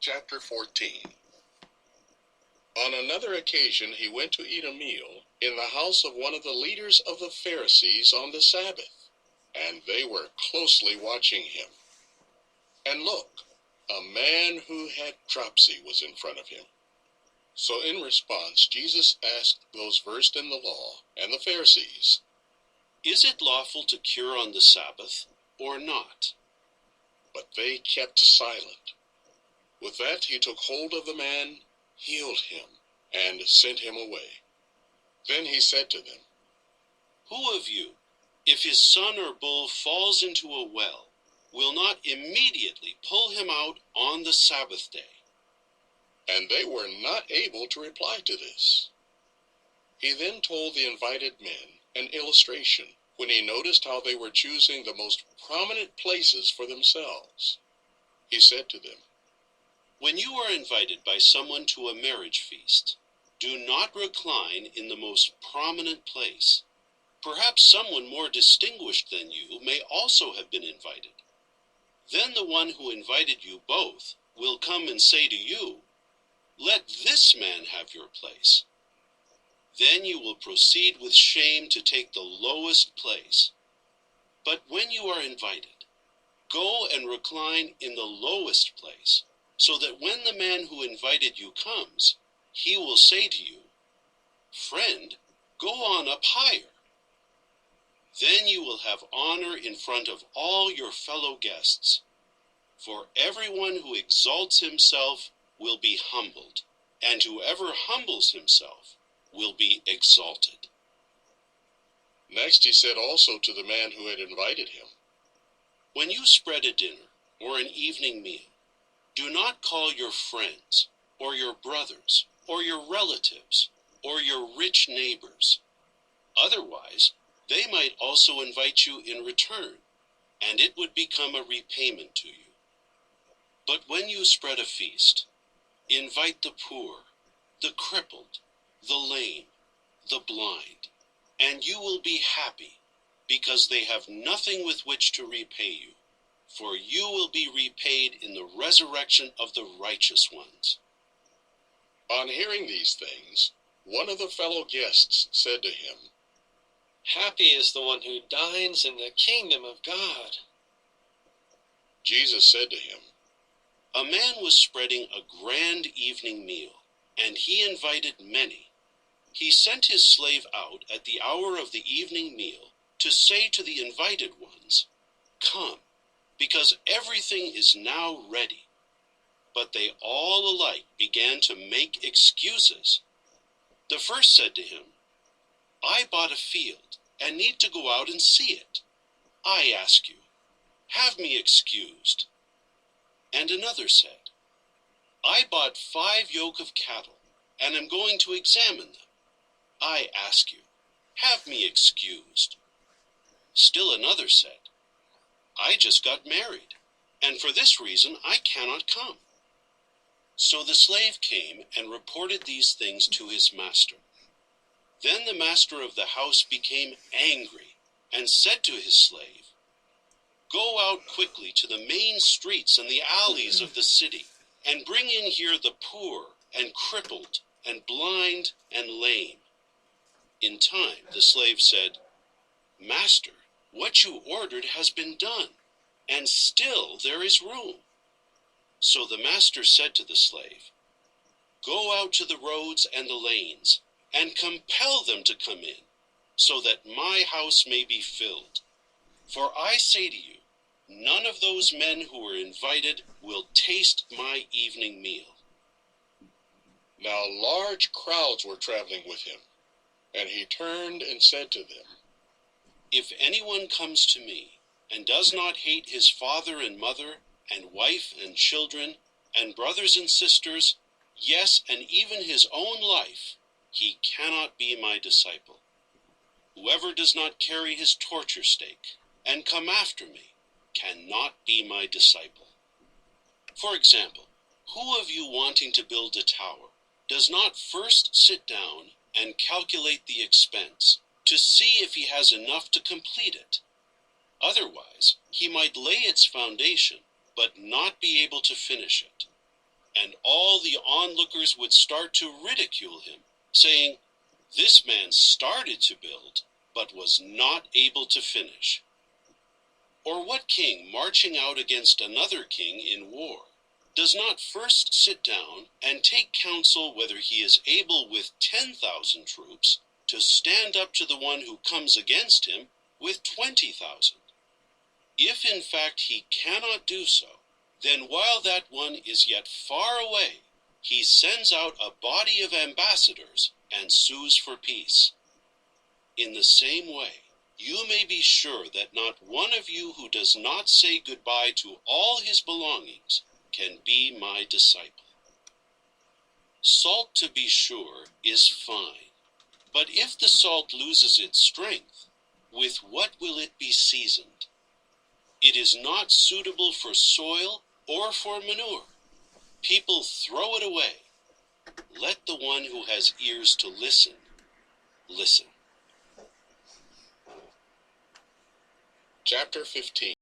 chapter 14. On another occasion he went to eat a meal in the house of one of the leaders of the Pharisees on the Sabbath, and they were closely watching him. And look, a man who had dropsy was in front of him. So in response, Jesus asked those versed in the law and the Pharisees, "Is it lawful to cure on the Sabbath or not?" But they kept silent. With that he took hold of the man, healed him, and sent him away. Then he said to them, "Who of you, if his son or bull falls into a well, will not immediately pull him out on the Sabbath day?" And they were not able to reply to this. He then told the invited men an illustration when he noticed how they were choosing the most prominent places for themselves. He said to them, "When you are invited by someone to a marriage feast, do not recline in the most prominent place. Perhaps someone more distinguished than you may also have been invited. Then the one who invited you both will come and say to you, 'Let this man have your place.' Then you will proceed with shame to take the lowest place. But when you are invited, go and recline in the lowest place, so that when the man who invited you comes, he will say to you, 'Friend, go on up higher.' Then you will have honor in front of all your fellow guests. For everyone who exalts himself will be humbled, and whoever humbles himself will be exalted." Next he said also to the man who had invited him, "When you spread a dinner or an evening meal, do not call your friends, or your brothers, or your relatives, or your rich neighbors. Otherwise, they might also invite you in return, and it would become a repayment to you. But when you spread a feast, invite the poor, the crippled, the lame, the blind, and you will be happy, because they have nothing with which to repay you. For you will be repaid in the resurrection of the righteous ones." On hearing these things, one of the fellow guests said to him, "Happy is the one who dines in the kingdom of God." Jesus said to him, "A man was spreading a grand evening meal, and he invited many. He sent his slave out at the hour of the evening meal to say to the invited ones, 'Come, because everything is now ready.' But they all alike began to make excuses. The first said to him, 'I bought a field and need to go out and see it. I ask you, have me excused.' And another said, 'I bought 5 yoke of cattle and am going to examine them. I ask you, have me excused.' Still another said, 'I just got married, and for this reason I cannot come.' So the slave came and reported these things to his master. Then the master of the house became angry and said to his slave, 'Go out quickly to the main streets and the alleys of the city, and bring in here the poor and crippled and blind and lame.' In time the slave said, 'Master, what you ordered has been done, and still there is room.' So the master said to the slave, 'Go out to the roads and the lanes, and compel them to come in, so that my house may be filled. For I say to you, none of those men who were invited will taste my evening meal.'" Now large crowds were traveling with him, and he turned and said to them, "If anyone comes to me and does not hate his father and mother, and wife and children, and brothers and sisters, yes, and even his own life, he cannot be my disciple. Whoever does not carry his torture stake and come after me cannot be my disciple. For example, who of you wanting to build a tower does not first sit down and calculate the expense to see if he has enough to complete it? Otherwise, he might lay its foundation, but not be able to finish it. and all the onlookers would start to ridicule him, saying, "This man started to build, but was not able to finish." Or what king marching out against another king in war does not first sit down and take counsel whether he is able with 10,000 troops to stand up to the one who comes against him with 20,000? If in fact he cannot do so, then while that one is yet far away, he sends out a body of ambassadors and sues for peace. In the same way, you may be sure that not one of you who does not say goodbye to all his belongings can be my disciple. Salt, to be sure, is fine, but if the salt loses its strength, with what will it be seasoned? It is not suitable for soil or for manure. People throw it away. Let the one who has ears to listen, listen. Chapter 15.